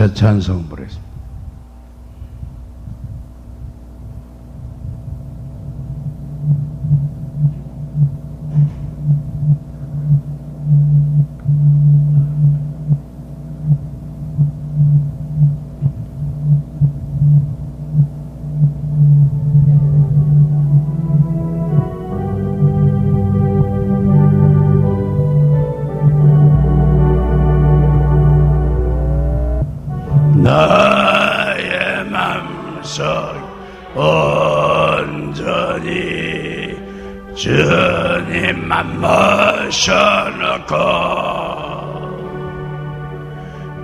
새 찬송 부르겠습니다. 나의 맘속 온전히 주님만 모셔놓고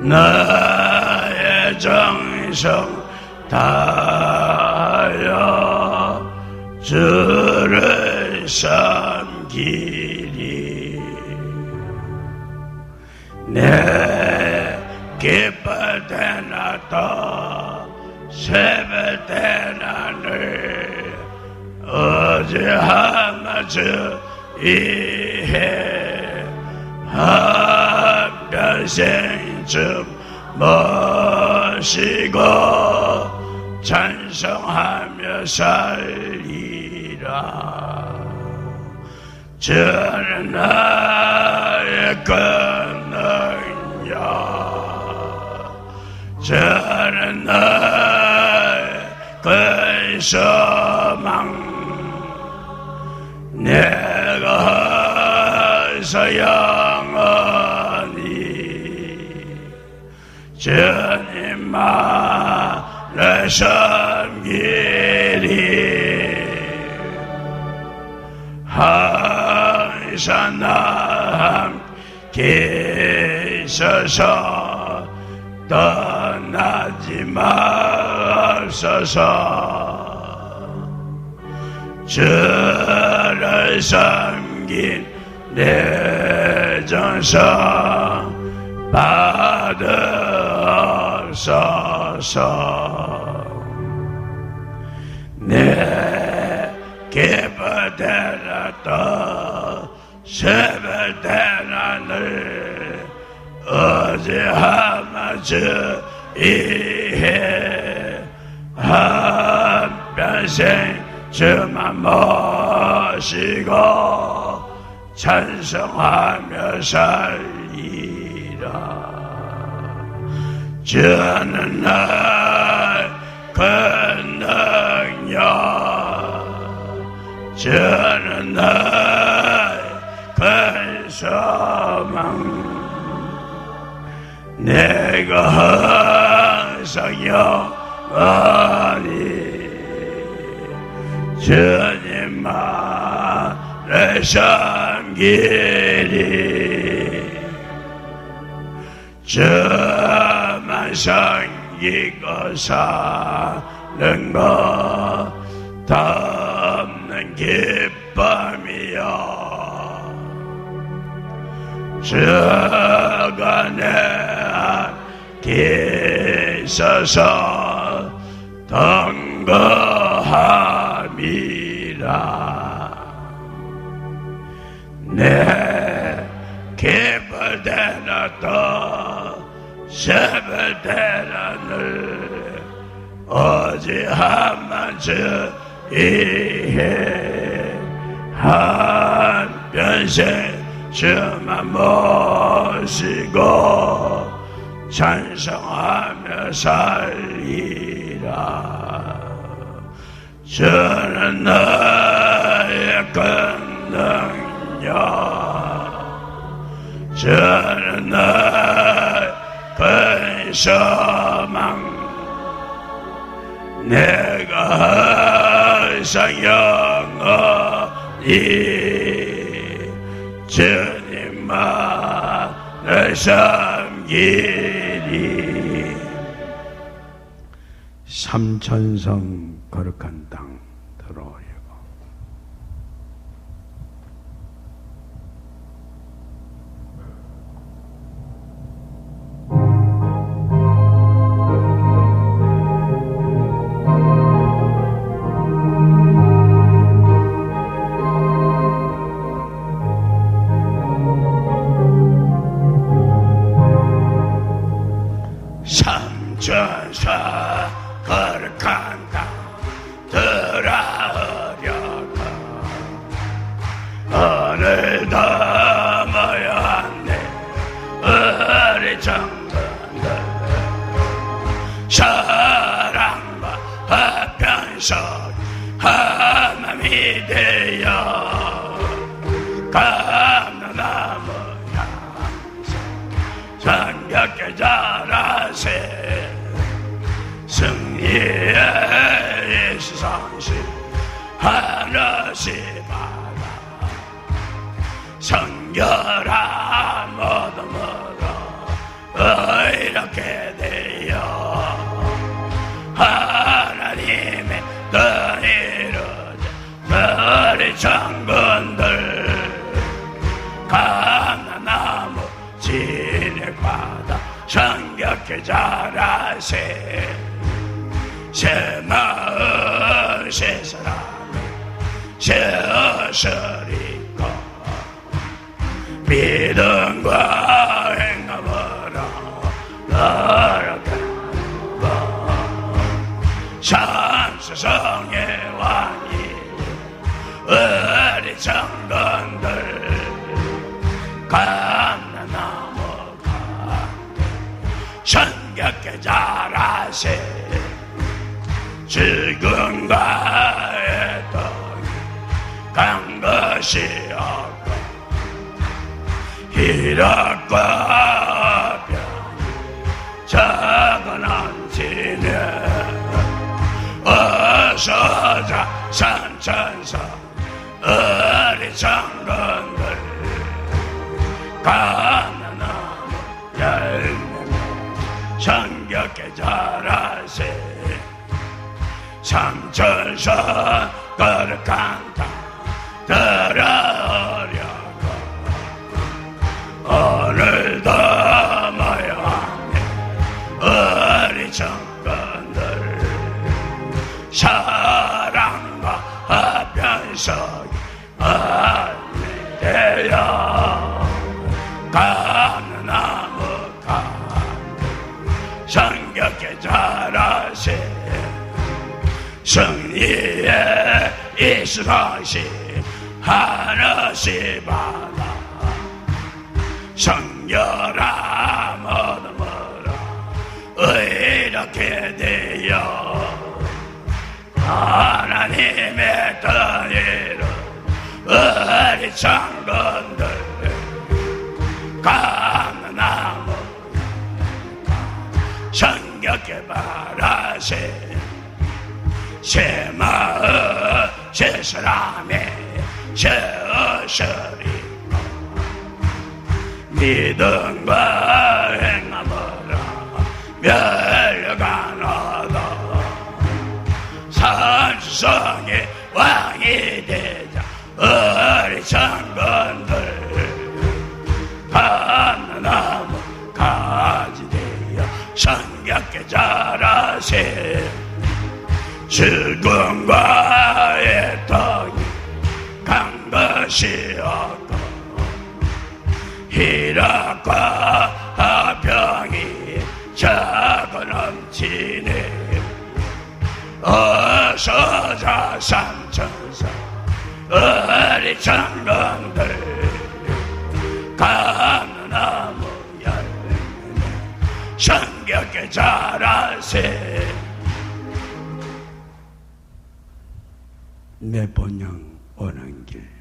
나의 정성 다하여 주를 섬기리. 내 기쁠 때나 또 슬플 때나 늘 어찌하면 주의해 한평생 주 모시고 찬송하며 살리라. 주는 나의 권능이야. 주는 나의 그 소망. 내가 서 영원히 주님만을 섬기리. 항상 나와 함께 있어서 떠나지 마옵소서. 주를 섬긴 내 정성 받으옵소서. 내 기쁠 때나 또 슬플 때나 늘 어찌하면 주의해 한평생 주만 모시고 찬송하며 살리라. 주는 나의 권능이여. 주는 나의 큰 소망. 내가 항상 영원히 주님만을 섬기리. 주만 섬기고 사는 것 다 없는 기쁨이여. 주가 내 앞에 있어서 동거함이라. 내 기쁠 때나 또 슬플 때나 늘 어찌하면 주의해 한평생 주만 모시고 찬송하며 살리라. 주는 나의 권능이여. 주는 나의 큰 소망. 내가 항상 영원히 주님만을 섬기리. 삼천성 거룩한 땅 들어오려고. 참 오늘 담아야 하네 우리 정권들 사랑과 화평 속 하나님이 되어 감나무 향사 정겹게 자라세 승리의 시상식 하나씩 받아 성결한 모두 이렇게 되어 하나님의 뜻 이루어져 우리 장군들 감나무 진액받아 성겹게 자라세 새 마을 새 사람이 새 옷을 입고 믿음과 행함으로 걸어가고 삼수성의 왕이 우리 장군들 감나무 가운데 성겹게 자라세 지금과의 떡이 간 것이 없고 희락과 병이 작은 안지네 어서 자 산천성 우리 장군들 감나무 열매며 성겹게 자라세 삼천선 거룩한 땅 들어오려고 오늘도 모여왔네 우리 정권들 사랑과 화평 속에 안내되어 감나무 가운데 성겹게 자라세 승리의 이스라시 하나씩 받아 성결한 모둠으로 이렇게 되어 하나님의 뜻대로 우리 장군들 감나무 성겹게 바라세 새 마을 새 사람의 새 옷을 입고 믿음과 행함으로 멸류관 얻어 산수성의 왕이 되자 우리 장군들 감나무 가지 되어 성겹게 자라세 죽음과의 떡이 간 것이 없고 희락과 화평이 자고 넘치네 어서 자 삼천성 우리 장군들 감나무 열매며 성겹게 자라세 내 본향 오는 길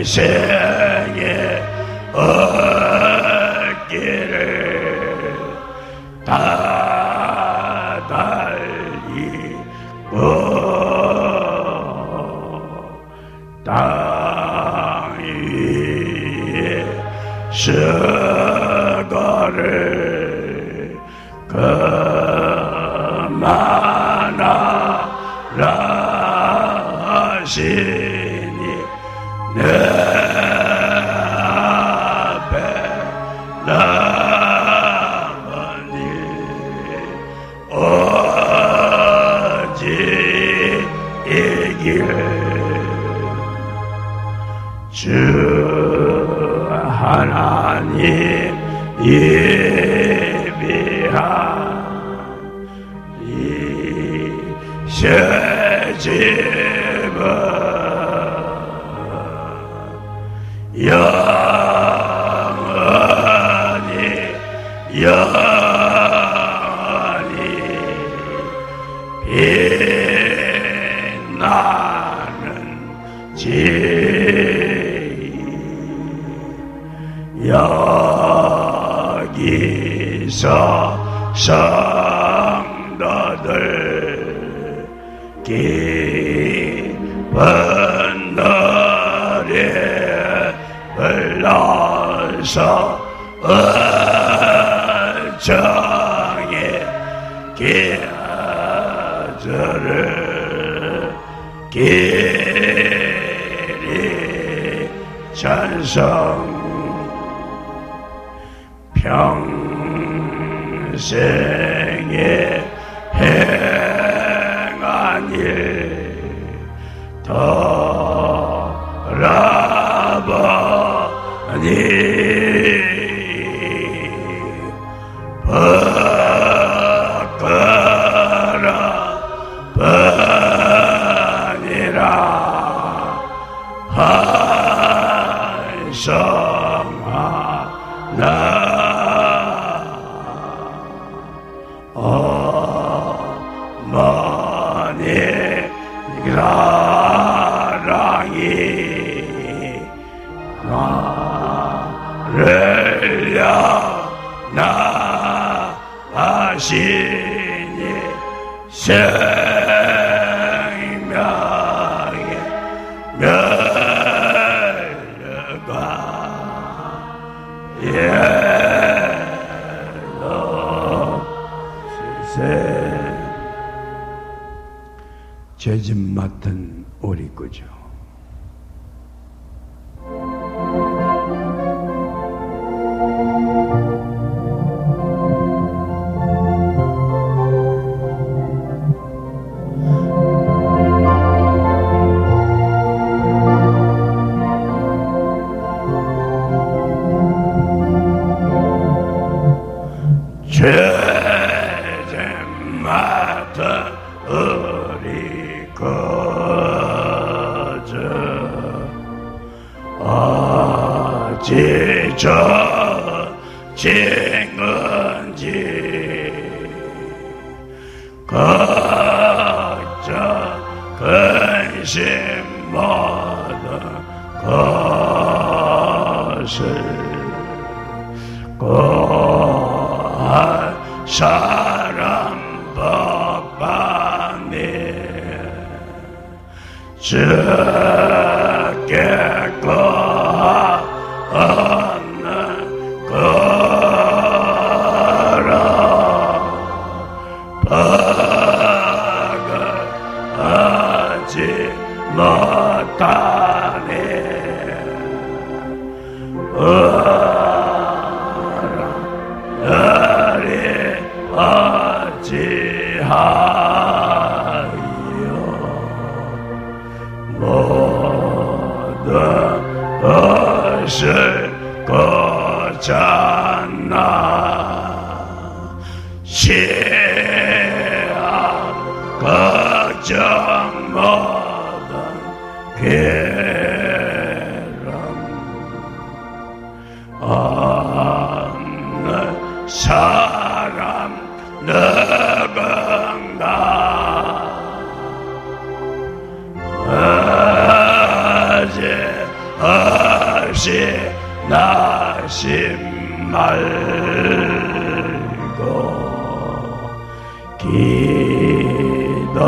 인생의 어깨를 다 달리고 땅 수고를 그만하라 하시니 내 앞에 남으니 오직 이길 주 하나님 예비한 이 새 집은 영원히 빛나는 집 여기서 성도들 기쁜 노래 불러서 정의 기아들을 길이 찬송 평생에 행한 일 돌아보니 부끄러 뿐이라 한성하나 어머니 사랑이 나를 향하시니 생명의 멸류관 예로 세세 죄짐 맡은 우리 구주 죄짐 맡은 우리 구주 어찌 저진 건지 걱정 근심 모든 것을 고한 사람 복받니 주께 없는 거라 박을하지 못하니 나를 어찌하여 모든 것을 고쳤나 시험 걱정 모든 괴로움 없는 사람 누군가 어제 없이 나심 말고 기도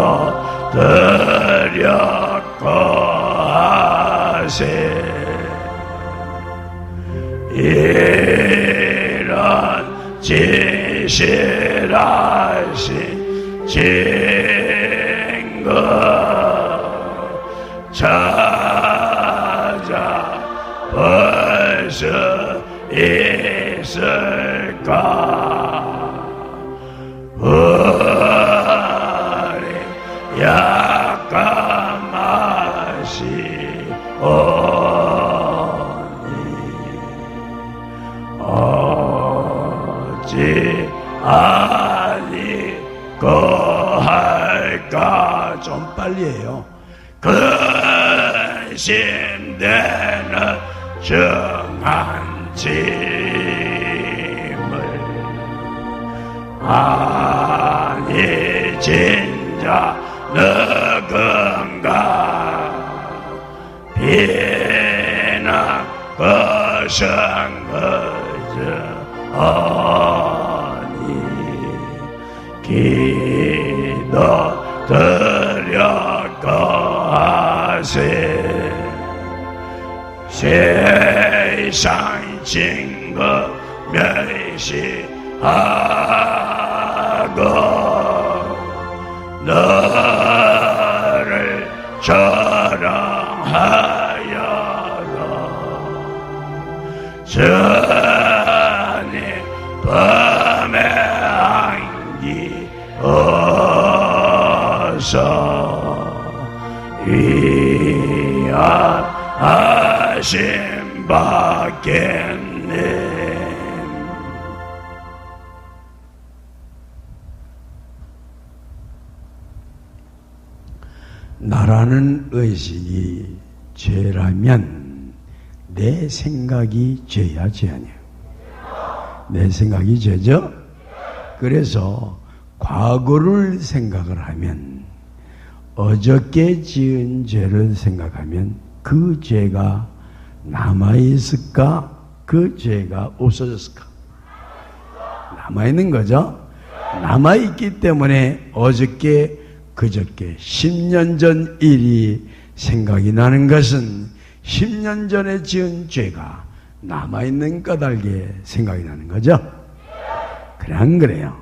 드렸고 하세 이런 진실하신 증거 찾아 볼 수 있을까? 우리 약간 마시오니 어찌 아니고 할까? 좀 빨리 해요. 근심되는 중한 짐을 아니 진짜 누군가 비난 것은 그저 아니 기도 드렸고 하세 세상 증거 멸시하고 너를 자랑하여라 전에 밤에 안기어서 위안하심 받겠네. 나라는 의식이 죄라면 내 생각이 죄야 죄 아니에요? 내 생각이 죄죠? 그래서 과거를 생각을 하면 어저께 지은 죄를 생각하면 그 죄가 남아있을까? 그 죄가 없어졌을까? 남아있는 거죠? 남아있기 때문에 어저께 그저께 10년 전 일이 생각이 나는 것은 10년 전에 지은 죄가 남아있는 까닭에 생각이 나는 거죠? 그래 안 그래요?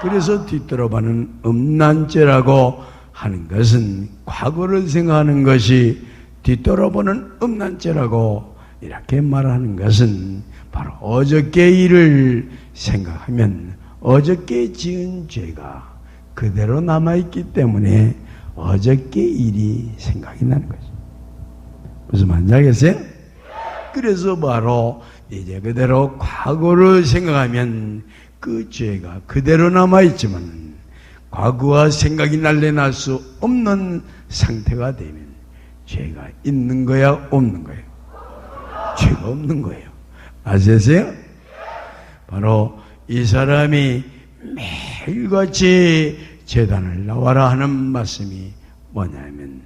그래서 뒤돌아보는 음란죄라고 하는 것은 과거를 생각하는 것이 뒤돌아보는 음란죄라고 이렇게 말하는 것은 바로 어저께 일을 생각하면 어저께 지은 죄가 그대로 남아있기 때문에 어저께 일이 생각이 나는 거죠. 무슨 말인지 알겠어요? 그래서 바로 이제 그대로 과거를 생각하면 그 죄가 그대로 남아있지만 과거와 생각이 날려날 수 없는 상태가 되면 죄가 있는 거야 없는 거예요? 죄가 없는 거예요. 아시겠어요? 바로 이 사람이 매일같이 제단을 나와라 하는 말씀이 뭐냐면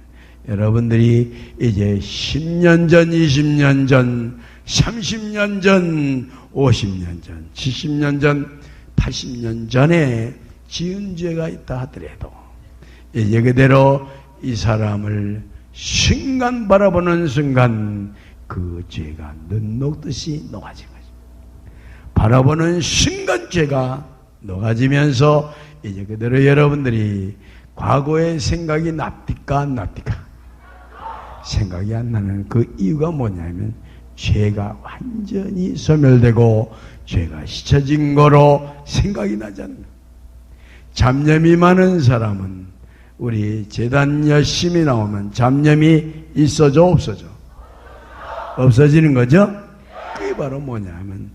여러분들이 이제 10년 전, 20년 전, 30년 전, 50년 전, 70년 전, 80년 전에 지은 죄가 있다 하더라도 이제 그대로 이 사람을 순간 바라보는 순간 그 죄가 눈 녹듯이 녹아진 거죠. 바라보는 순간 죄가 녹아지면서 이제 그대로 여러분들이 과거의 생각이 납니까 안 납니까? 생각이 안 나는 그 이유가 뭐냐면 죄가 완전히 소멸되고 죄가 씻어진 거로 생각이 나지 않는 거예요. 잡념이 많은 사람은 우리 제단 열심히 나오면 잡념이 있어져 없어져? 없어지는 거죠? 그게 바로 뭐냐면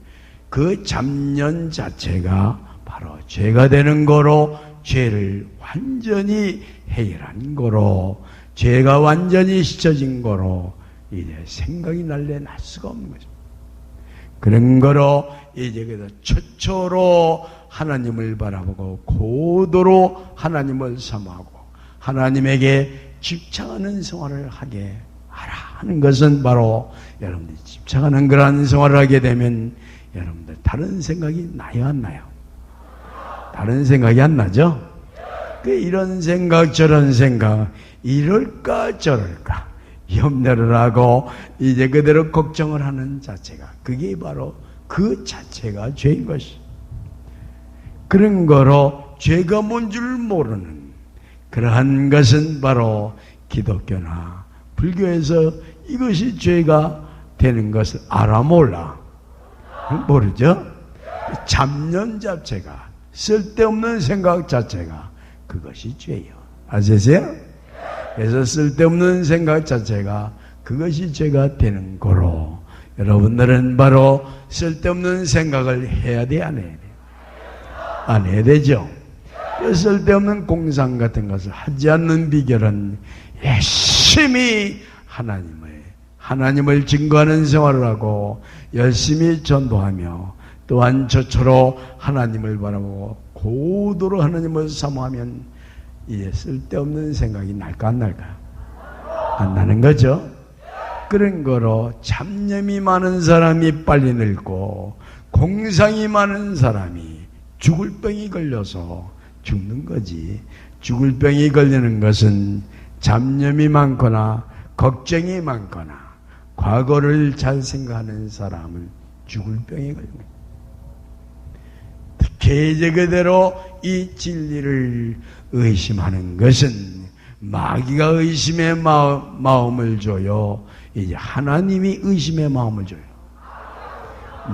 그 잡념 자체가 바로 죄가 되는 거로 죄를 완전히 해결한 거로 죄가 완전히 씻어진 거로 이제 생각이 날래 날 수가 없는 거죠. 그런 거로 이제 그래서 최초로 하나님을 바라보고 고도로 하나님을 사모하고 하나님에게 집착하는 생활을 하게 하라 하는 것은 바로 여러분들이 집착하는 그러한 생활을 하게 되면 여러분들 다른 생각이 나요 안 나요? 다른 생각이 안 나죠? 이런 생각 저런 생각 이럴까 저럴까 염려를 하고 이제 그대로 걱정을 하는 자체가, 그게 바로 그 자체가 죄인 것이. 그런 거로 죄가 뭔 줄 모르는 그러한 것은 바로 기독교나 불교에서 이것이 죄가 되는 것을 알아 몰라? 모르죠? 잡념 자체가, 쓸데없는 생각 자체가 그것이 죄예요. 아시세요? 그래서 쓸데없는 생각 자체가 그것이 죄가 되는 거로, 여러분들은 바로 쓸데없는 생각을 해야 돼, 안 해야 돼? 안 해야 되죠? 쓸데없는 공상 같은 것을 하지 않는 비결은 열심히 하나님을 증거하는 생활을 하고 열심히 전도하며, 또한 저처럼 하나님을 바라보고 고도로 하나님을 사모하면 이제 쓸데없는 생각이 날까 안 날까? 안 나는 거죠. 그런 거로 잡념이 많은 사람이 빨리 늙고 공상이 많은 사람이 죽을 병이 걸려서 죽는 거지. 죽을 병이 걸리는 것은 잡념이 많거나 걱정이 많거나 과거를 잘 생각하는 사람은 죽을 병이 걸립니다. 특히 이제 그대로 이 진리를 의심하는 것은 마귀가 의심의 마음을 줘요. 이제 하나님이 의심의 마음을 줘요.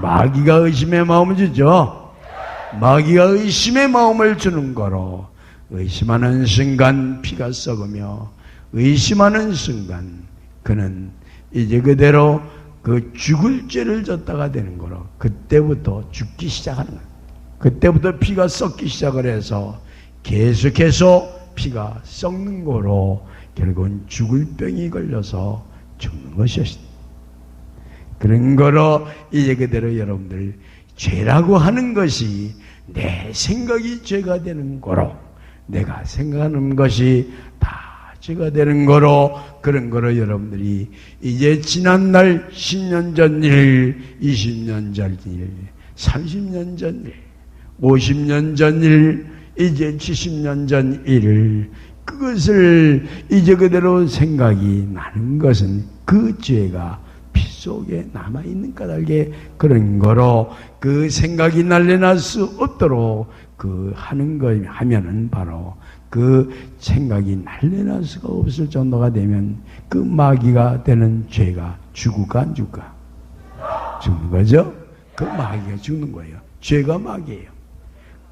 마귀가 의심의 마음을 주죠. 마귀가 의심의 마음을 주는 거로 의심하는 순간 피가 썩으며, 의심하는 순간 그는 이제 그대로 그 죽을 죄를 졌다가 되는 거로, 그때부터 죽기 시작하는 거예요. 그때부터 피가 썩기 시작을 해서 계속해서 피가 썩는 거로 결국은 죽을 병이 걸려서 죽는 것이었습니다. 그런 거로 이제 그대로 여러분들 죄라고 하는 것이 내 생각이 죄가 되는 거로, 내가 생각하는 것이 다 죄가 되는 거로, 그런 거로 여러분들이 이제 지난날 10년 전 일, 20년 전 일, 30년 전 일, 50년 전 일, 이제 70년 전 일을, 그것을 이제 그대로 생각이 나는 것은 그 죄가 피 속에 남아있는 까닭에 그런 거로, 그 생각이 날려날 수 없도록 그 하는 거 하면은 바로 그 생각이 날려날 수가 없을 정도가 되면 그 마귀가 되는 죄가 죽을까 안 죽을까? 죽는 거죠? 그 마귀가 죽는 거예요. 죄가 마귀예요.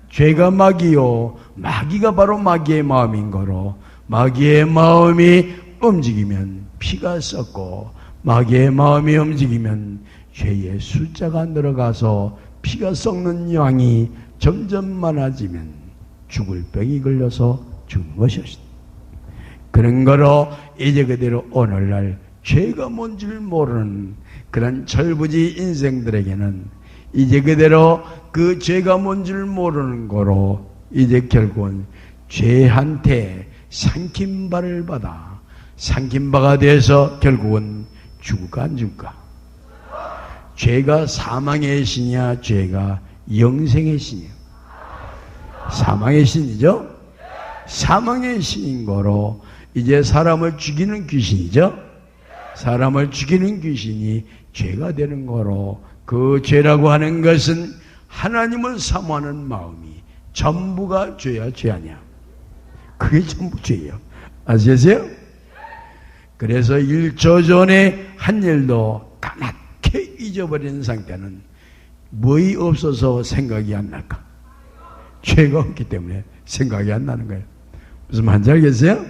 죄가 마귀요, 마귀가 바로 마귀의 마음인 거로, 마귀의 마음이 움직이면 피가 썩고, 마귀의 마음이 움직이면 죄의 숫자가 늘어가서 피가 썩는 양이 점점 많아지면 죽을 병이 걸려서 죽는 것이었습니다. 그런 거로 이제 그대로 오늘날 죄가 뭔 줄 모르는 그런 철부지 인생들에게는 이제 그대로 그 죄가 뭔 줄 모르는 거로 이제 결국은 죄한테 삼킴바를 받아 삼킴바가 돼서 결국은 죽을까 안 죽을까? 죄가 사망의 신이야, 죄가 영생의 신이야? 사망의 신이죠? 사망의 신인 거로 이제 사람을 죽이는 귀신이죠? 사람을 죽이는 귀신이 죄가 되는 거로, 그 죄라고 하는 것은 하나님을 사모하는 마음이 전부가 죄야, 죄 아니야? 그게 전부 죄예요. 아시겠어요? 그래서 1초 전에 한 일도 까맣게 잊어버리는 상태는 뭐이 없어서 생각이 안 날까? 죄가 없기 때문에 생각이 안 나는 거예요. 무슨 말인지 알겠어요?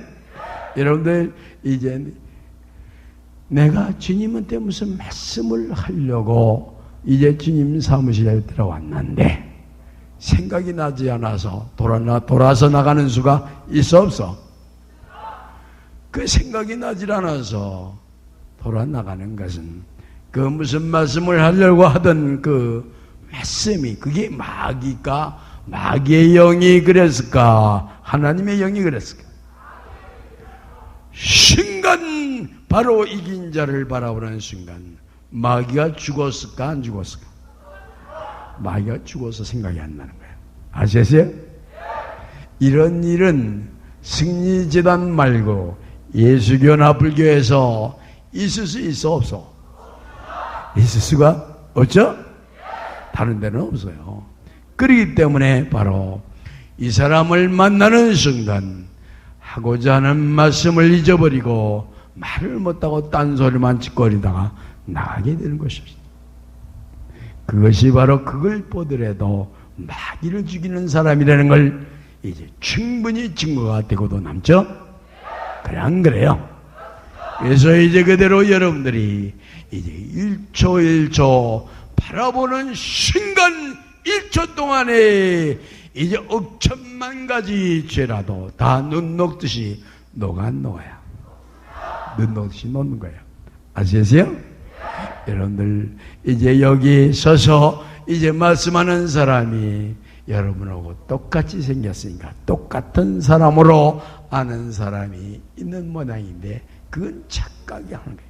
여러분들 이제 내가 주님한테 무슨 말씀을 하려고 이제 주님 사무실에 들어왔는데 생각이 나지 않아서 돌아서 나가는 수가 있어 없어? 그 생각이 나질 않아서 돌아 나가는 것은 그 무슨 말씀을 하려고 하던 그 말씀이 그게 마귀가 마귀의 영이 그랬을까? 하나님의 영이 그랬을까? 순간 바로 이긴 자를 바라보는 순간 마귀가 죽었을까 안 죽었을까? 마귀가 죽어서 생각이 안 나는 거예요. 아시겠어요? 이런 일은 승리재단 말고 예수교나 불교에서 있을 수 있어 없어? 있을 수가 없죠? 다른 데는 없어요. 그렇기 때문에 바로 이 사람을 만나는 순간 하고자 하는 말씀을 잊어버리고 말을 못하고 딴소리만 짓거리다가 나가게 되는 것입니다. 그것이 바로 그걸 보더라도 마귀를 죽이는 사람이라는 걸 이제 충분히 증거가 되고도 남죠? 그래 안 그래요? 그래서 이제 그대로 여러분들이 이제 1초 1초 바라보는 순간 1초 동안에 이제 억천만 가지 죄라도 다 눈 녹듯이 녹아야. 눈 녹듯이 녹는 거예요. 아시겠어요? 여러분들 이제 여기 서서 이제 말씀하는 사람이 여러분하고 똑같이 생겼으니까 똑같은 사람으로 아는 사람이 있는 모양인데 그건 착각이 하는 거예요.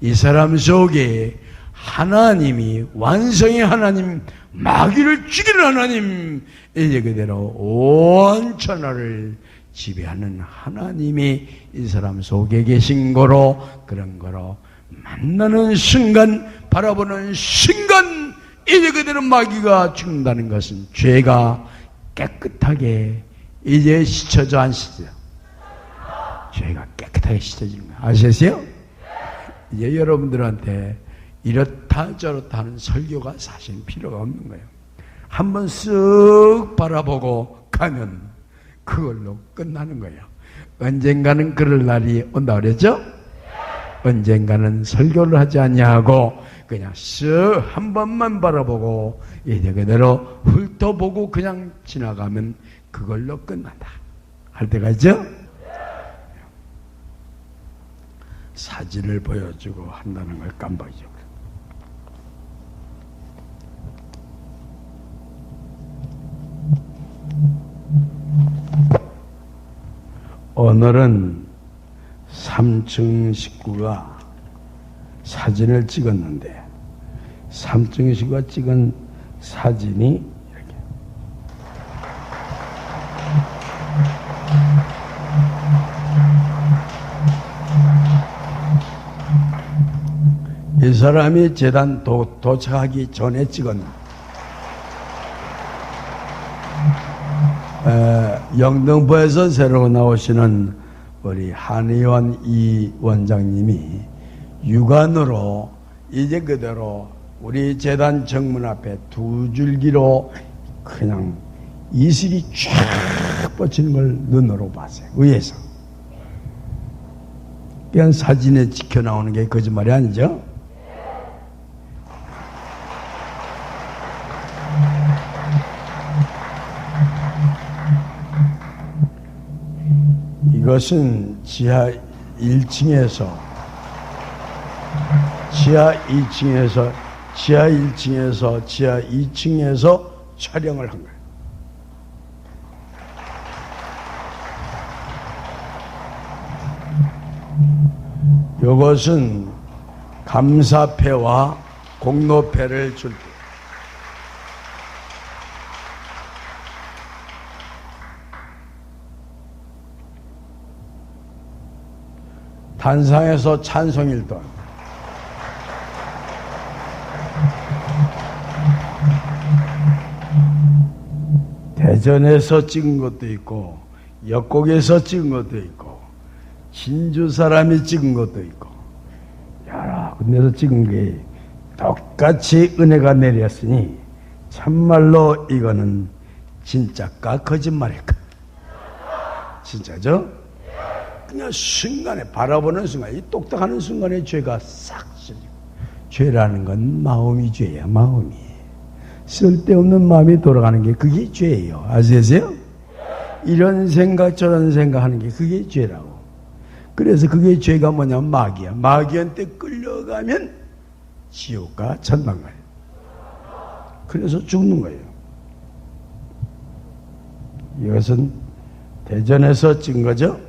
이 사람 속에 하나님이 완성의 하나님, 마귀를 죽이는 하나님, 이제 그대로 온 천하를 지배하는 하나님이 이 사람 속에 계신 거로, 그런 거로 만나는 순간, 바라보는 순간 이제 그대로 마귀가 죽는다는 것은 죄가 깨끗하게 이제 씻어져 안 씻어져? 죄가 깨끗하게 씻어지는 거예요. 아시겠어요? 이제 여러분들한테 이렇다 저렇다 하는 설교가 사실 필요가 없는 거예요. 한번 쓱 바라보고 가면 그걸로 끝나는 거예요. 언젠가는 그럴 날이 온다 그랬죠? 언젠가는 설교를 하지 않냐고 그냥 쓱 한 번만 바라보고 이제 그대로 훑어보고 그냥 지나가면 그걸로 끝난다 할 때가 있죠? 사진을 보여주고 한다는 걸 깜빡이죠. 오늘은 3층 식구가 사진을 찍었는데 3층 식구가 찍은 사진이 이렇게 이 사람이 재단 도착하기 전에 찍었는데 영등포에서 새로 나오시는 우리 한의원 이 원장님이 육안으로 이제 그대로 우리 재단 정문 앞에 두 줄기로 그냥 이슬이 쫙 뻗치는 걸 눈으로 봤어요. 위에서. 그냥 사진에 찍혀 나오는 게 거짓말이 아니죠? 이것은 지하 1층에서 지하 2층에서 촬영을 한 거예요. 이것은 감사패와 공로패를 줄 때 단상에서 찬송일도 대전에서 찍은 것도 있고 역곡에서 찍은 것도 있고 진주 사람이 찍은 것도 있고 여러 군데서 찍은 게 똑같이 은혜가 내렸으니 참말로 이거는 진짜까 거짓말일까? 진짜죠? 그냥 순간에 바라보는 순간, 이 똑딱하는 순간에 죄가 싹 씻어지고. 죄라는 건 마음이 죄야, 마음이. 쓸데없는 마음이 돌아가는 게 그게 죄예요. 아시겠어요? 이런 생각 저런 생각하는 게 그게 죄라고. 그래서 그게 죄가 뭐냐면 마귀야. 마귀한테 끌려가면 지옥과 천당 가요. 그래서 죽는 거예요. 이것은 대전에서 찍은 거죠.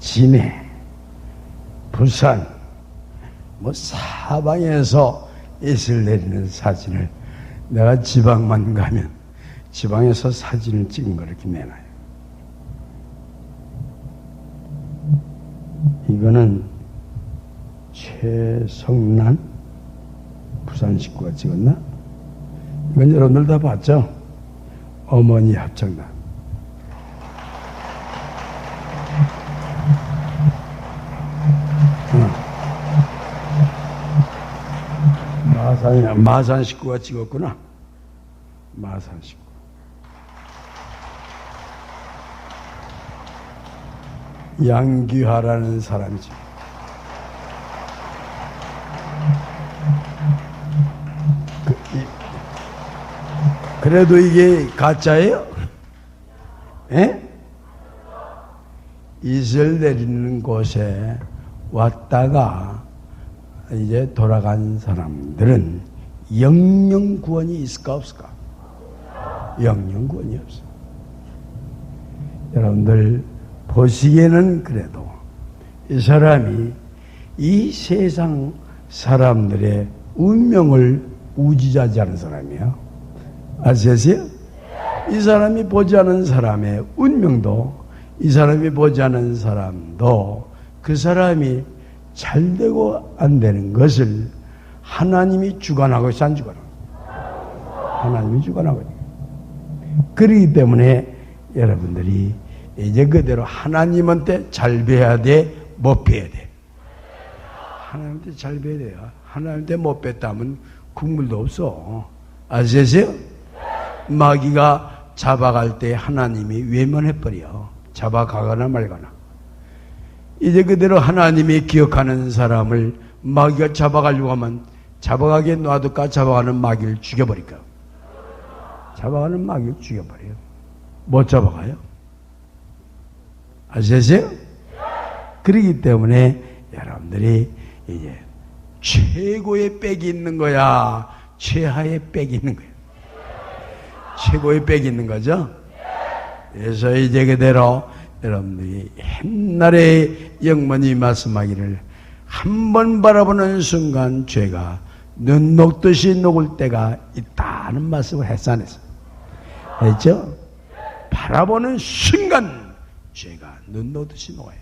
진해, 부산, 사방에서 이슬 내리는 사진을 내가 지방만 가면 지방에서 사진을 찍은 걸 이렇게 내놔요. 이거는 최성난 부산 식구가 찍었나? 이건 여러분들 다 봤죠? 어머니 합창단. 마산 식구가 찍었구나. 마산 식구. 양귀하라는 사람이지. 그래도 이게 가짜예요? 예? 이슬 내리는 곳에 왔다가 이제 돌아간 사람들은 영영 구원이 있을까 없을까? 영영 구원이 없어. 여러분들 보시기에는 그래도 이 사람이 이 세상 사람들의 운명을 우지자지하는 사람이에요. 아시겠어요? 이 사람이 보지 않은 사람의 운명도, 이 사람이 보지 않은 사람도 그 사람이 잘 되고 안 되는 것을 하나님이 주관하고 있어, 안 주관하고? 하나님이 주관하고 있는 거예요. 그렇기 때문에 여러분들이 이제 그대로 하나님한테 잘 배야 돼, 못 배야 돼? 하나님한테 잘 배야 돼요. 하나님한테 못 뺐다면 국물도 없어. 아시겠어요? 마귀가 잡아갈 때 하나님이 외면해버려. 잡아가거나 말거나. 이제 그대로 하나님이 기억하는 사람을 마귀가 잡아가려고 하면 잡아가게 놔둘까? 잡아가는 마귀를 죽여버릴까? 잡아가는 마귀를 죽여버려요. 못 잡아가요. 아시겠어요? 그렇기 때문에 여러분들이 이제 최고의 빽이 있는 거야? 최하의 빽이 있는 거야? 최고의 빽이 있는 거죠? 그래서 이제 그대로 여러분들이 옛날에 영문이 말씀하기를 한 번 바라보는 순간 죄가 눈 녹듯이 녹을 때가 있다는 말씀을 했어, 안 했어? 했죠? 바라보는 순간 죄가 눈 녹듯이 녹아요.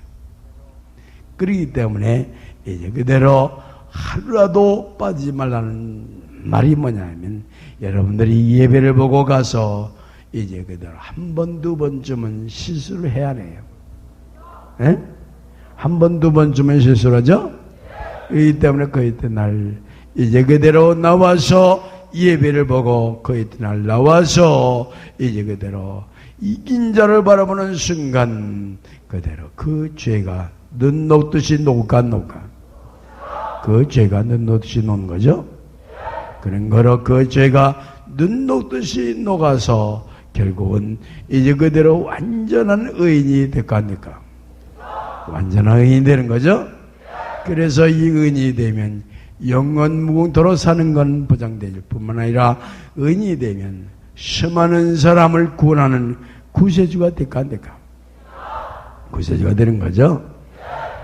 그렇기 때문에 이제 그대로 하루라도 빠지지 말라는 말이 뭐냐면 여러분들이 예배를 보고 가서 이제 그대로 한 번, 두 번쯤은 실수를 해야 해요. 예? 한 번, 두 번쯤은 실수를 하죠? 그렇기 때문에 그 이튿날 이제 그대로 나와서 예배를 보고 그 이튿날 나와서 이제 그대로 이긴 자를 바라보는 순간 그대로 그 죄가 눈 녹듯이 녹을까 안 녹을까? 그 죄가 눈 녹듯이 녹는 거죠? 그런 거로 그 죄가 눈 녹듯이 녹아서 결국은 이제 그대로 완전한 의인이 될까 안 될까? 완전한 의인이 되는 거죠? 그래서 이 의인이 되면 영원 무궁토로 사는 건 보장될 뿐만 아니라 의인이 되면 수많은 사람을 구원하는 구세주가 될까 안 될까? 구세주가 되는 거죠?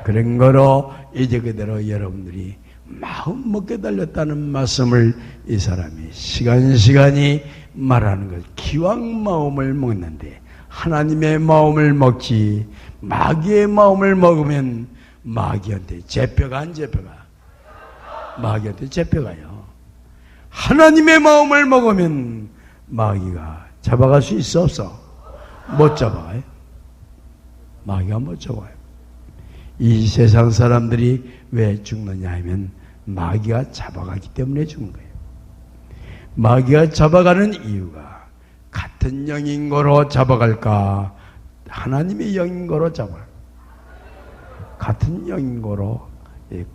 그런 거로 이제 그대로 여러분들이 마음 먹게 달렸다는 말씀을 이 사람이 시간이 말하는 것. 기왕 마음을 먹는데 하나님의 마음을 먹지 마귀의 마음을 먹으면 마귀한테 잡혀가 안 잡혀가? 마귀한테 잡혀가요. 하나님의 마음을 먹으면 마귀가 잡아갈 수 있어 없어? 못 잡아가요. 마귀가 못 잡아요. 이 세상 사람들이 왜 죽느냐 하면 마귀가 잡아가기 때문에 죽는 거예요. 마귀가 잡아가는 이유가 같은 영인 거로 잡아갈까? 하나님의 영인 거로 잡아갈까? 같은 영인 거로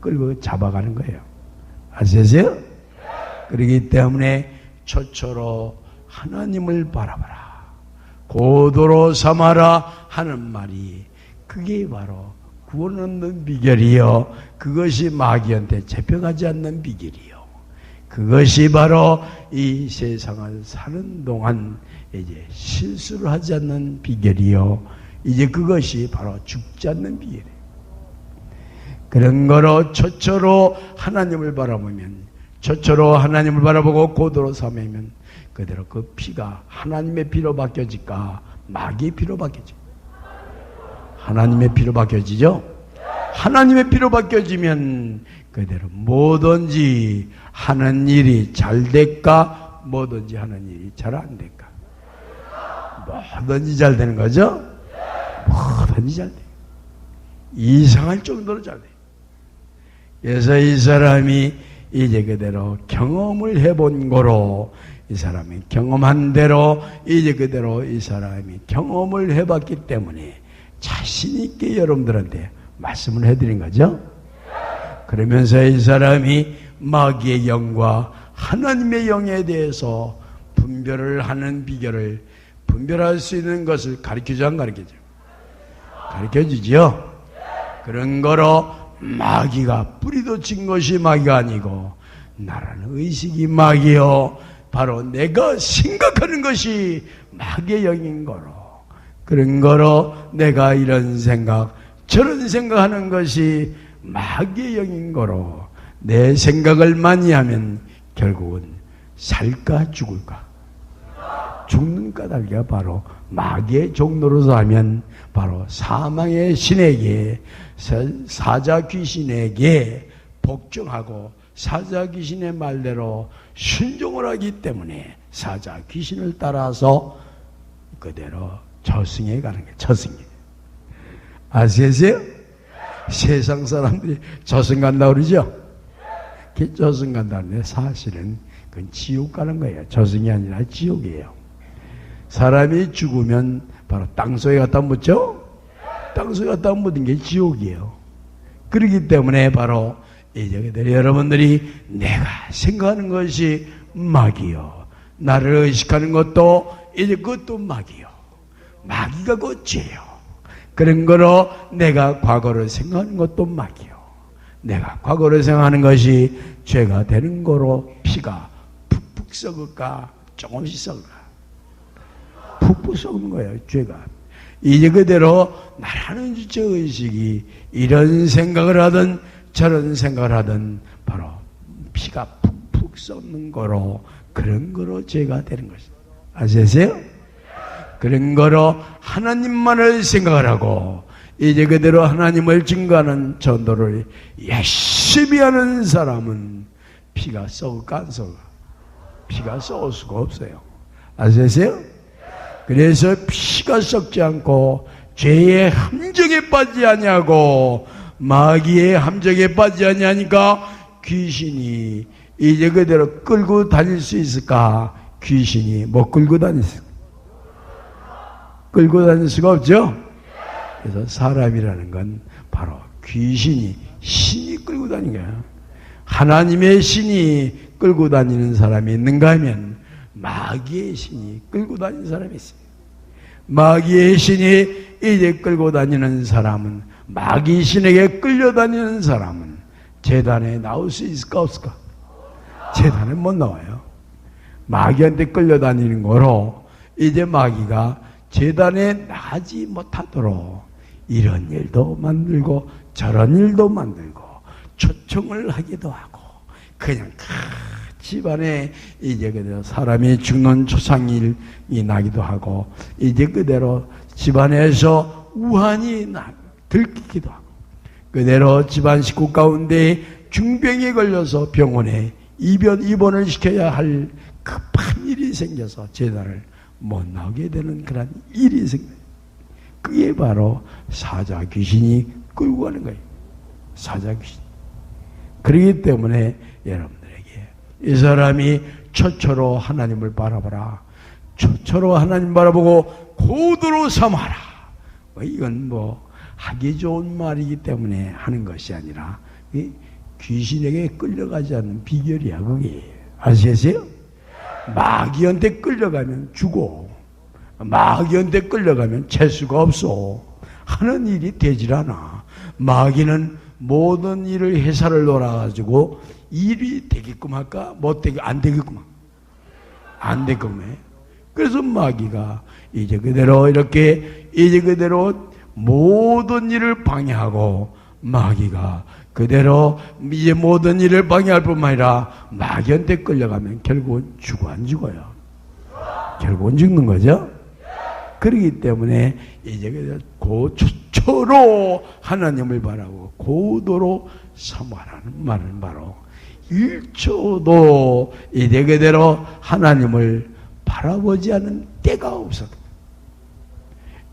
끌고 잡아가는 거예요. 아시겠어요? 그렇기 때문에 초초로 하나님을 바라봐라, 고도로 삼아라 하는 말이 그게 바로 구원 얻는 비결이요. 그것이 마귀한테 잡혀가지 않는 비결이요. 그것이 바로 이 세상을 사는 동안 이제 실수를 하지 않는 비결이요. 이제 그것이 바로 죽지 않는 비결이에요. 그런 거로 처처로 하나님을 바라보면, 처처로 하나님을 바라보고 고도로 삼으면 그대로 그 피가 하나님의 피로 바뀌어질까, 마귀의 피로 바뀌어져. 하나님의 피로 바뀌어지죠? 하나님의 피로 바뀌어지면 그대로 뭐든지 하는 일이 잘 될까, 뭐든지 하는 일이 잘 안 될까. 뭐든지 잘 되는 거죠? 뭐든지 잘 돼. 이상할 정도로 잘 돼. 그래서 이 사람이 이제 그대로 경험을 해본 거로, 이 사람이 경험한 대로 이제 그대로 이 사람이 경험을 해봤기 때문에 자신 있게 여러분들한테 말씀을 해드린 거죠. 그러면서 이 사람이 마귀의 영과 하나님의 영에 대해서 분별을 하는 비결을, 분별할 수 있는 것을 가르쳐줘, 안 가르쳐줘? 가르쳐주지요. 그런 거로 마귀가 뿌리도 친 것이 마귀가 아니고 나라는 의식이 마귀요, 바로 내가 생각하는 것이 마귀의 영인 거로, 그런 거로 내가 이런 생각 저런 생각하는 것이 마귀의 영인 거로, 내 생각을 많이 하면 결국은 살까 죽을까, 죽는 까닭이가 바로 마귀의 종로로서 하면 바로 사망의 신에게, 사자 귀신에게 복종하고 사자 귀신의 말대로 순종을 하기 때문에 사자 귀신을 따라서 그대로 저승에 가는 거예요. 저승에. 아시겠어요? 세상 사람들이 저승 간다 그러죠? 저승 간다는데 사실은 그건 지옥 가는 거예요. 저승이 아니라 지옥이에요. 사람이 죽으면 바로 땅속에 갖다 묻죠? 땅속에 갖다 묻은 게 지옥이에요. 그렇기 때문에 바로 이제 여러분들이 내가 생각하는 것이 마귀요, 나를 의식하는 것도 이제 그것도 마귀요, 마귀가 그 죄요. 그런 거로 내가 과거를 생각하는 것도 마귀요, 내가 과거를 생각하는 것이 죄가 되는 거로 피가 푹푹 썩을까, 조금씩 썩을까, 푹푹 썩는 거예요. 죄가 이제 그대로 나라는 주체의식이 이런 생각을 하든 저런 생각을 하든 바로 피가 푹푹 썩는 거로, 그런 거로 죄가 되는 것이죠. 아시겠어요? 그런 거로 하나님만을 생각을 하고 이제 그대로 하나님을 증거하는 전도를 열심히 하는 사람은 피가 썩을까 안 썩을까? 피가 썩을 수가 없어요. 아시겠어요? 그래서 피가 썩지 않고 죄의 함정에 빠지지 아니하고 마귀의 함정에 빠지지 아니하니까 귀신이 이제 그대로 끌고 다닐 수 있을까? 귀신이 못 끌고 다닐 수, 끌고 다닐 수가 없죠? 그래서 사람이라는 건 바로 귀신이, 신이 끌고 다니는 거야. 하나님의 신이 끌고 다니는 사람이 있는가 하면 마귀의 신이 끌고 다니는 사람이 있어요. 마귀의 신이 이제 끌고 다니는 사람은, 마귀 신에게 끌려다니는 사람은 제단에 나올 수 있을까 없을까? 제단에 못 나와요. 마귀한테 끌려다니는 거로 이제 마귀가 제단에 나가지 못하도록 이런 일도 만들고 저런 일도 만들고 초청을 하기도 하고, 그냥 집안에 이제 그대로 사람이 죽는 초상일이 나기도 하고, 이제 그대로 집안에서 우환이 들키기도 하고, 그대로 집안 식구 가운데 중병에 걸려서 병원에 입원을 시켜야 할 급한 일이 생겨서 제단을 못 나오게 되는 그런 일이 생겨요. 그게 바로 사자 귀신이 끌고 가는 거예요. 사자 귀신. 그렇기 때문에 여러분들에게 이 사람이 처처로 하나님을 바라보라, 처처로 하나님 바라보고 고도로 삼아라. 이건 하기 좋은 말이기 때문에 하는 것이 아니라 귀신에게 끌려가지 않는 비결이야. 그게 아시겠어요? 마귀한테 끌려가면 죽어. 마귀한테 끌려가면 재수가 없어. 하는 일이 되질 않아. 마귀는 모든 일을 회사를 놀아가지고 일이 되게끔 할까? 못 되게, 안 되게끔 할까? 안 되게끔 해. 그래서 마귀가 이제 그대로 이렇게 이제 그대로 모든 일을 방해하고 마귀가 그대로 이제 모든 일을 방해할 뿐만 아니라 마귀한테 끌려가면 결국은 죽어 안 죽어요? 결국은 죽는 거죠. 그렇기 때문에 이제 고초로 하나님을 바라고 고도로 사모하라는 말은 바로 1초도 이제 그대로 하나님을 바라보지 않은 때가 없어도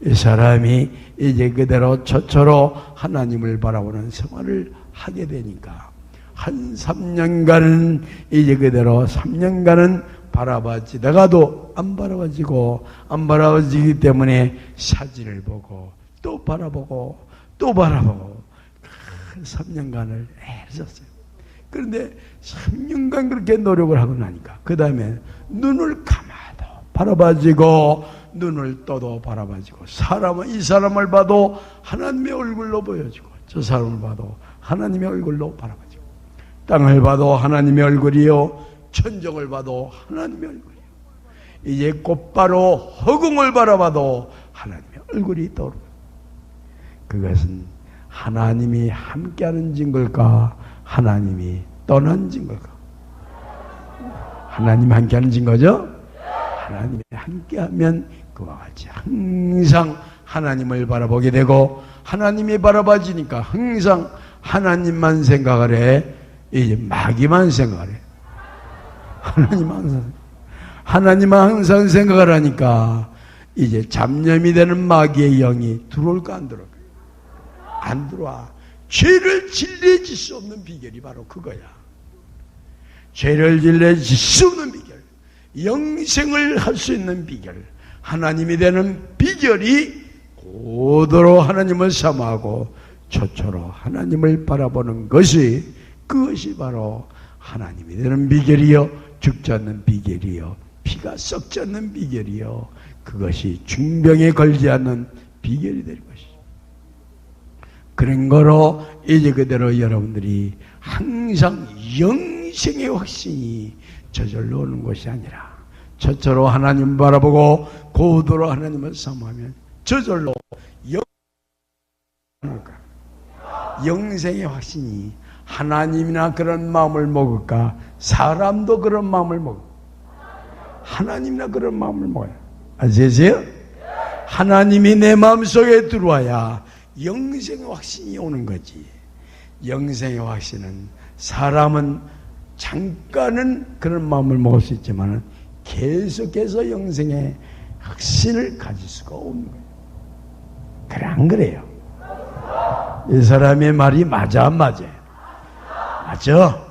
이 사람이 이제 그대로 초초로 하나님을 바라보는 생활을 하게 되니까 한 3년간은 이제 그대로 3년간은 바라봐지다가도 안 바라봐지고 안 바라봐지기 때문에 사진을 보고 또 바라보고 또 바라보고 3년간을 애썼어요. 그런데 3년간 그렇게 노력을 하고 나니까 그 다음에 눈을 감아도 바라봐지고 눈을 떠도 바라봐지고 사람은 이 사람을 봐도 하나님의 얼굴로 보여지고 저 사람을 봐도 하나님의 얼굴로 바라봐지고 땅을 봐도 하나님의 얼굴이요 천정을 봐도 하나님의 얼굴이요 이제 곧바로 허공을 바라봐도 하나님의 얼굴이 떠오르고 그것은 하나님이 함께하는 증거일까 하나님이 떠난 증거일까? 하나님이 함께하는 증거죠? 하나님이 함께하면 그와 같이 항상 하나님을 바라보게 되고 하나님이 바라봐지니까 항상 하나님만 생각을 해. 이제 마귀만 생각을 해. 하나님만 항상 생각을 하니까 이제 잡념이 되는 마귀의 영이 들어올까 안 들어올까? 안 들어와. 죄를 질려질 수 없는 비결이 바로 그거야. 죄를 질려질 수 없는 비결, 영생을 할 수 있는 비결, 하나님이 되는 비결이 고도로 하나님을 사모하고 초초로 하나님을 바라보는 것이 그것이 바로 하나님이 되는 비결이요 죽지 않는 비결이요 피가 썩지 않는 비결이요 그것이 중병에 걸지 않는 비결이 될 것이죠. 그런 거로 이제 그대로 여러분들이 항상 영생의 확신이 저절로 오는 것이 아니라 저절로 하나님 바라보고 고도로 하나님을 사모하면 저절로 영생의 확신이 하나님이나 그런 마음을 먹을까 사람도 그런 마음을 먹을까 하나님이나 그런 마음을 먹어요. 아시겠어요? 하나님이 내 마음속에 들어와야 영생의 확신이 오는 거지. 영생의 확신은 사람은 잠깐은 그런 마음을 먹을 수 있지만 계속해서 영생의 확신을 가질 수가 없는 거예요. 그래 안 그래요? 이 사람의 말이 맞아 안 맞아요? 맞아.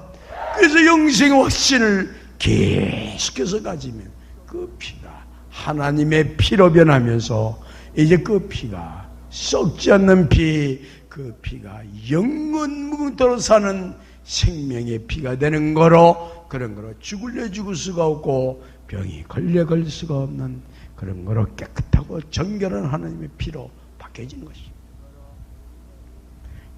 그래서 영생의 확신을 계속해서 가지면 그 피가 하나님의 피로 변하면서 이제 그 피가 썩지 않는 피, 그 피가 영원 무궁토록 사는 생명의 피가 되는 거로 그런 거로 죽을래 죽을 수가 없고 병이 걸려 걸 수가 없는 그런 거로 깨끗하고 정결한 하나님의 피로 바뀌어지는 것입니다.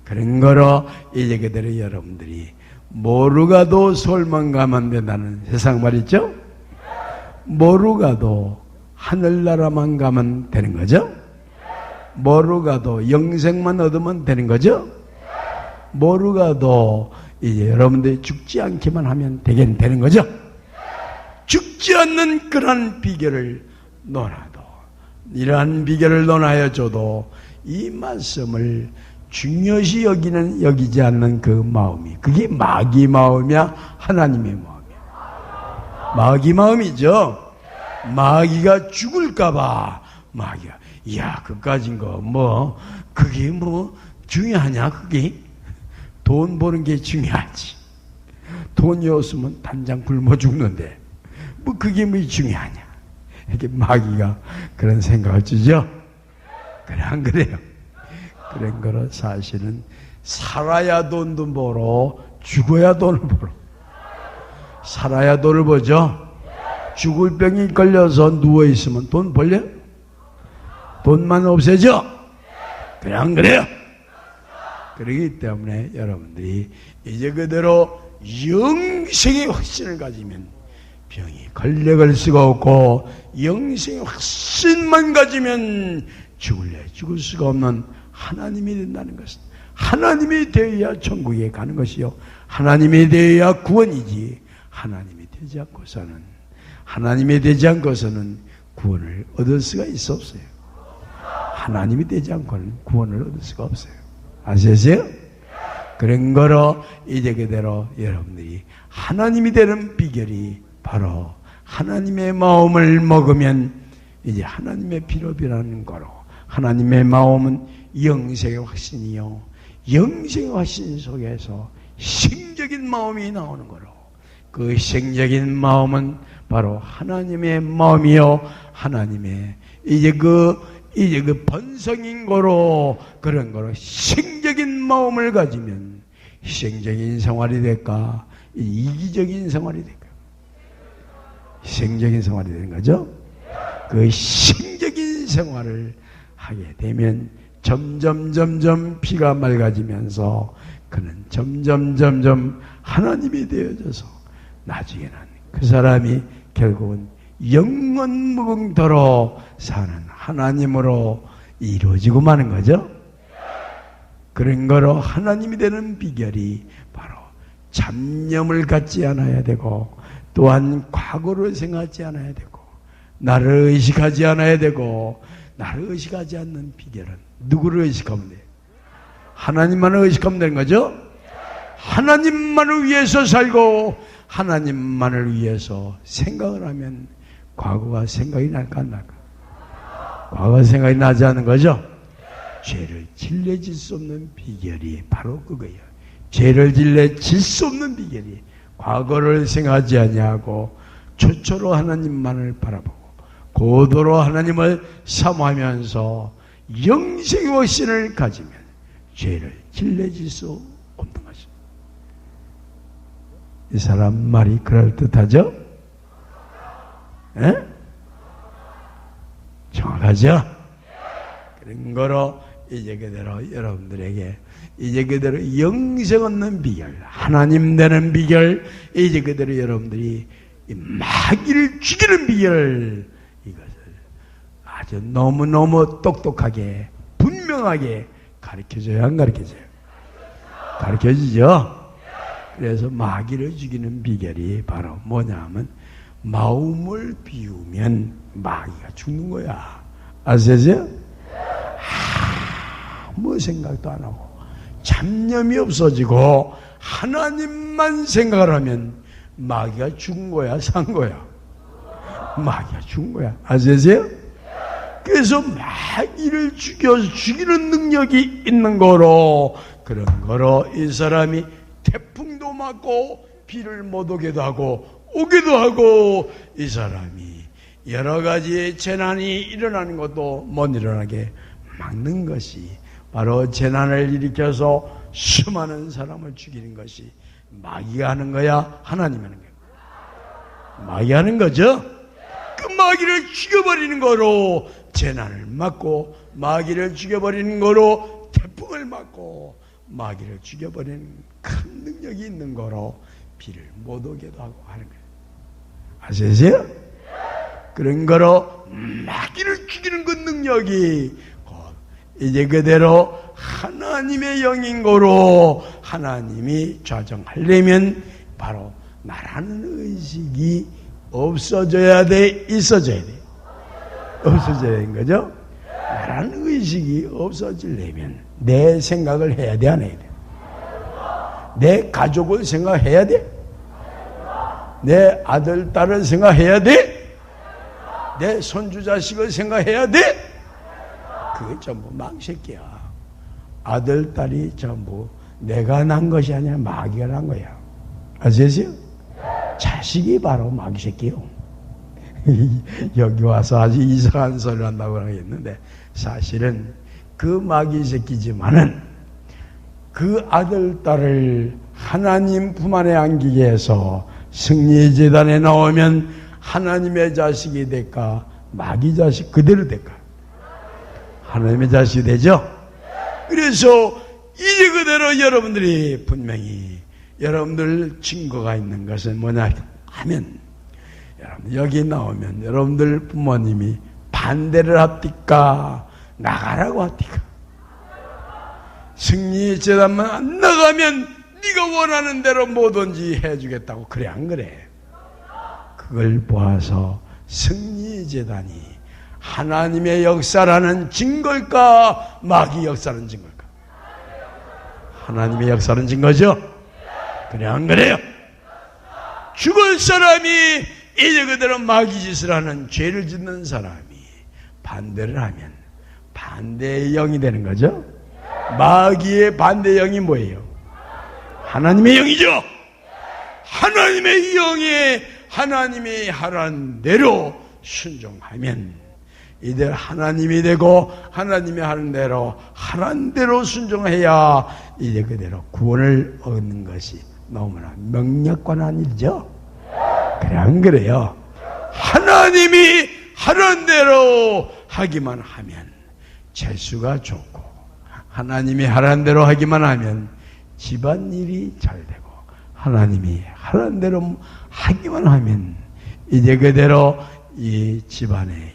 그런 거로 이제 그대로 여러분들이 모르가도 서울만 가면 된다는 세상 말이죠? 모르가도 하늘나라만 가면 되는 거죠? 모르가도 영생만 얻으면 되는 거죠? 모르가도 이제 여러분들이 죽지 않기만 하면 되는 거죠? 죽지 않는 그러한 비결을 논하도 이러한 비결을 논하여 줘도 이 말씀을 중요시 여기지 않는 그 마음이 그게 마귀 마음이야 하나님의 마음이야. 마귀 마음이죠. 마귀가 죽을까봐 마귀가 야 그까진 거 뭐 그게 뭐 중요하냐 그게 돈 버는 게 중요하지. 돈이 없으면 단장 굶어 죽는데 뭐 그게 뭐 중요하냐. 이렇게 마귀가 그런 생각을 주죠. 그래 안 그래요? 그런 거로 사실은 살아야 돈도 벌어 죽어야 돈을 벌어. 살아야 돈을 벌죠. 죽을 병이 걸려서 누워있으면 돈 벌려? 돈만 없애죠? 그래 안 그래요? 그러기 때문에 여러분들이 이제 그대로 영생의 확신을 가지면 병이 걸려갈 수가 없고 영생의 확신만 가지면 죽을 수가 없는 하나님이 된다는 것은 하나님이 되어야 천국에 가는 것이요, 하나님이 되어야 구원이지, 하나님이 되지 않고서는 구원을 얻을 수가 없어요. 하나님이 되지 않고는 구원을 얻을 수가 없어요. 아시겠어요? 그런 거로 이제 그대로 여러분들이 하나님이 되는 비결이 바로 하나님의 마음을 먹으면 이제 하나님의 피로 변하는 거로, 하나님의 마음은 영생의 확신이요, 영생의 확신 속에서 생적인 마음이 나오는 거로, 그 생적인 마음은 바로 하나님의 마음이요, 하나님의 이제 그 번성인 거로, 그런 거로 생적인 마음을 가지면 희생적인 생활이 될까, 이기적인 생활이 될까? 희생적인 생활이 되는 거죠. 그 희생적인 생활을 하게 되면 점점 피가 맑아지면서 그는 점점 하나님이 되어져서 나중에는 그 사람이 결국은 영원 무궁토록 사는 하나님으로 이루어지고 마는 거죠. 그런 거로 하나님이 되는 비결이 바로 잡념을 갖지 않아야 되고, 또한 과거를 생각하지 않아야 되고, 나를 의식하지 않아야 되고, 나를 의식하지 않는 비결은 누구를 의식하면 돼요? 하나님만을 의식하면 되는 거죠. 하나님만을 위해서 살고 하나님만을 위해서 생각을 하면 과거가 생각이 날까 안 날까? 과거가 생각이 나지 않는 거죠. 죄를 질러질 수 없는 비결이 바로 그거예요. 죄를 질러질 수 없는 비결이 과거를 생각하지 아니하고 초초로 하나님만을 바라보고 고도로 하나님을 사모하면서 영생의 확신을 가지면 죄를 질러질 수 없는 것입니다. 이 사람 말이 그럴듯하죠? 에? 정확하죠? 그런 거로 이제 그대로 여러분들에게 이제 그대로 영생 얻는 비결, 하나님 되는 비결, 이제 그대로 여러분들이 마귀를 죽이는 비결, 이것을 아주 너무너무 똑똑하게 분명하게 가르쳐줘야 안 가르쳐줘요? 가르쳐주죠. 그래서 마귀를 죽이는 비결이 바로 뭐냐면 마음을 비우면 마귀가 죽는 거야. 아시죠? 아무 생각도 안 하고 잡념이 없어지고 하나님만 생각을 하면 마귀가 죽은 거야, 산 거야? 마귀가 죽은 거야. 아시죠? 그래서 마귀를 죽이는 능력이 있는 거로, 그런 거로 이 사람이 태풍도 맞고 비를 못 오게도 하고 오게도 하고, 이 사람이 여러 가지 재난이 일어나는 것도 못 일어나게 막는 것이 바로 재난을 일으켜서 수많은 사람을 죽이는 것이 마귀가 하는 거야, 하나님이 하는 거야? 마귀가 하는 거죠. 그 마귀를 죽여버리는 거로 재난을 막고, 마귀를 죽여버리는 거로 태풍을 막고, 마귀를 죽여버리는 큰 능력이 있는 거로 비를 못 오게도 하고 하는 거예요. 아시죠? 그런 거로 마귀를 죽이는 그 능력이 이제 그대로 하나님의 영인 거로, 하나님이 좌정하려면 바로 나라는 의식이 없어져야 돼, 있어져야 돼? 없어져야 되는 거죠. 나라는 의식이 없어지려면 내 생각을 해야 돼, 안 해야 돼? 내 가족을 생각해야 돼? 내 아들, 딸을 생각해야 돼? 내 손주, 자식을 생각해야 돼? 그게 전부 망새끼야. 아들, 딸이 전부 내가 난 것이 아니라 마귀가 난 거야. 아시겠어요? 자식이 바로 마귀 새끼요. 여기 와서 아주 이상한 소리를 한다고 하겠는데, 사실은 그 마귀 새끼지만은 그 아들, 딸을 하나님 품 안에 안기게 해서 승리의 제단에 나오면 하나님의 자식이 될까, 마귀 자식 그대로 될까? 하나님의 자식이 되죠? 그래서 이제 그대로 여러분들이 분명히 여러분들 증거가 있는 것은 뭐냐 하면, 여러분 여기 나오면 여러분들 부모님이 반대를 합니까? 나가라고 합니까? 승리 제단만 안 나가면 네가 원하는 대로 뭐든지 해주겠다고. 그래 안 그래? 그걸 보아서 승리 제단이 하나님의 역사라는 증거일까, 마귀 역사라는 증거일까? 하나님의 역사라는 증거죠? 그래 안 그래요? 죽을 사람이 이제 그대로 마귀 짓을 하는, 죄를 짓는 사람이 반대를 하면 반대의 영이 되는 거죠? 마귀의 반대의 영이 뭐예요? 하나님의 영이죠? 하나님의 영에 하나님이 하라는 대로 순종하면 이들 하나님이 되고, 하나님이 하는 대로 하라는 대로 순종해야 이제 그대로 구원을 얻는 것이 너무나 명력관한 일이죠? 그래 안 그래요? 하나님이 하라는 대로 하기만 하면 재수가 좋고, 하나님이 하라는 대로 하기만 하면 집안일이 잘 되고, 하나님이 하라는 대로 하기만 하면 이제 그대로 이 집안에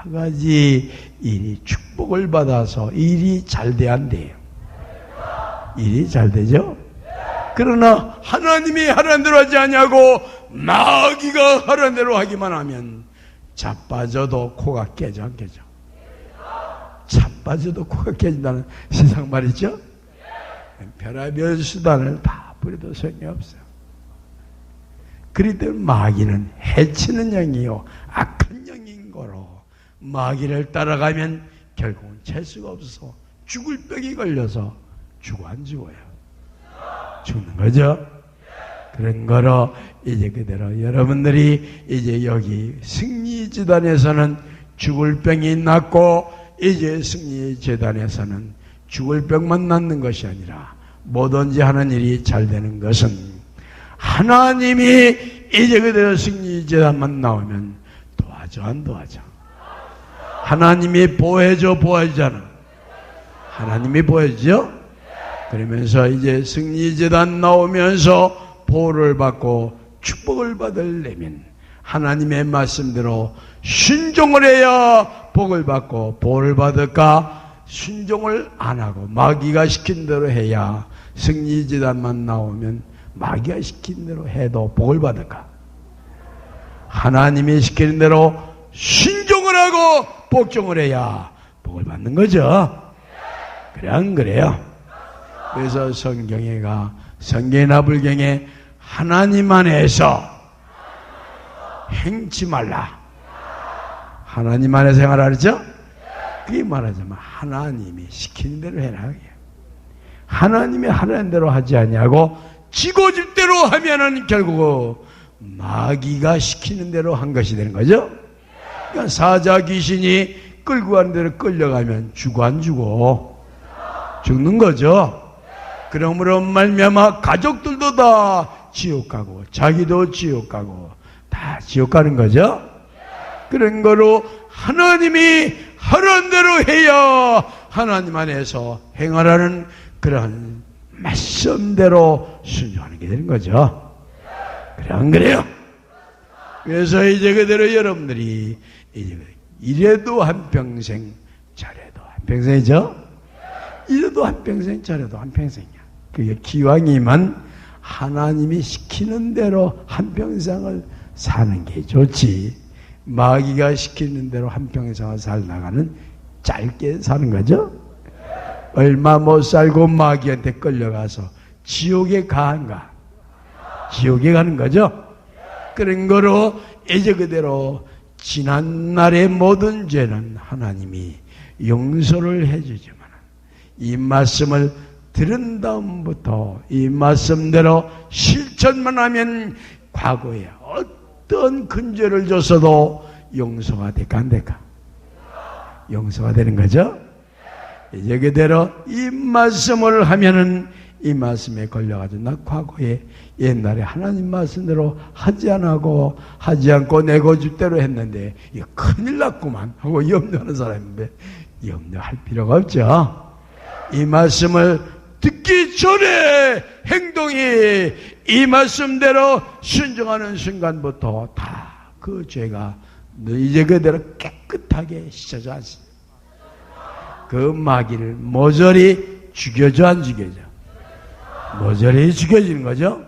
여러 가지 일이 축복을 받아서 일이 잘 돼야 안 돼요? 일이 잘 되죠? 그러나 하나님이 하라는 대로 하지 않냐고 마귀가 하라는 대로 하기만 하면 자빠져도 코가 깨져 안 깨져? 자빠져도 코가 깨진다는 세상 말이죠? 별의별 수단을 다 부려도 소용이 없어요. 그렇기 때문에 마귀는 해치는 영이요 악한 영인 거로, 마귀를 따라가면 결국은 재수가 없어서 죽을 병이 걸려서 죽어 안 죽어요? 죽는 거죠? 그런 거로 이제 그대로 여러분들이 이제 여기 승리재단에서는 죽을 병이 낫고, 이제 승리재단에서는 죽을 병만 낫는 것이 아니라 뭐든지 하는 일이 잘 되는 것은 하나님이 이제 그대로 승리재단만 나오면 도와줘 안 도와줘? 하나님이 보호해줘 보호해주잖아. 하나님이 보호해주죠? 그러면서 이제 승리재단 나오면서 보호를 받고 축복을 받으려면 하나님의 말씀대로 순종을 해야 복을 받고 보호를 받을까? 순종을 안 하고 마귀가 시킨 대로 해야, 승리재단만 나오면 마귀가 시킨 대로 해도 복을 받을까? 하나님이 시키는 대로 순종을 하고 복종을 해야 복을 받는 거죠? 그래 안 그래요? 그래서 성경이나 불경에 하나님 안에서 행치 말라, 하나님 안에서 행하라 그랬죠? 그게 말하자면 하나님이 시키는 대로 해라. 하나님이 하라는 대로 하지 않냐고 지고집대로 하면은 결국 마귀가 시키는 대로 한 것이 되는 거죠? 그러니까 사자 귀신이 끌고 가는 대로 끌려가면 죽어 안 죽어? 죽는 거죠? 그러므로 말미암아 가족들도 다 지옥 가고 자기도 지옥 가고 다 지옥 가는 거죠? 그런 거로 하나님이 하라는 대로 해야 하나님 안에서 행하라는 그런 말씀대로 순종하는 게 되는 거죠. 그래 안 그래요? 그래서 이제 그대로 여러분들이 이제 이래도 한평생 저래도 한평생이죠? 이래도 한평생 저래도 한평생이야. 그게 기왕이면 하나님이 시키는 대로 한평생을 사는 게 좋지, 마귀가 시키는 대로 한평생을 살다가는 짧게 사는 거죠. 얼마 못 살고 마귀한테 끌려가서 지옥에 가한가? 지옥에 가는 거죠. 그런 거로 이제 그대로 지난날의 모든 죄는 하나님이 용서를 해주지만 이 말씀을 들은 다음부터 이 말씀대로 실천만 하면 과거에 어떤 큰 죄를 줬어도 용서가 될까 안 될까? 용서가 되는 거죠. 이제 그대로 이 말씀을 하면은 이 말씀에 걸려가지고 나 과거에 옛날에 하나님 말씀대로 하지 않고 내 고집대로 했는데 이거 큰일 났구만 하고 염려하는 사람인데 염려할 필요가 없죠. 이 말씀을 듣기 전에 행동이 이 말씀대로 순종하는 순간부터 다 그 죄가 이제 그대로 깨끗하게 씻어져 않습니다. 그 마귀를 모조리 죽여져 안 죽여져? 모조리 죽여지는 거죠.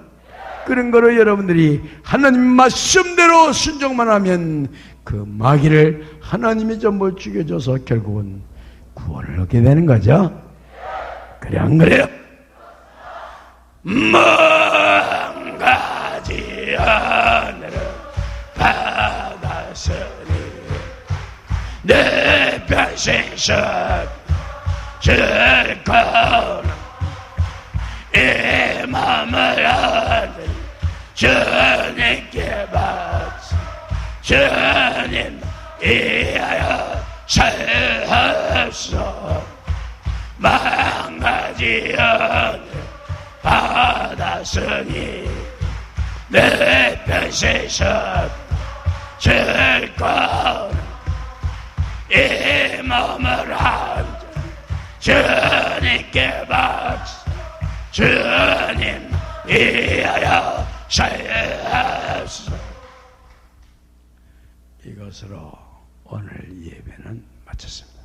그런 거로 여러분들이 하나님 말씀대로 순종만 하면 그 마귀를 하나님이 전부 죽여줘서 결국은 구원을 얻게 되는 거죠. 그래 안 그래요? 망가지 하늘을 받았으니 내 평생선 즐거운 이 맘을 하늘 주님께 바치 주님 이하여 살았소 망가지 하늘 받았으니 내 평생선 즐거운 이 몸을 한자 주님께 바치 주님 이하여 살았소. 이것으로 오늘 예배는 마쳤습니다.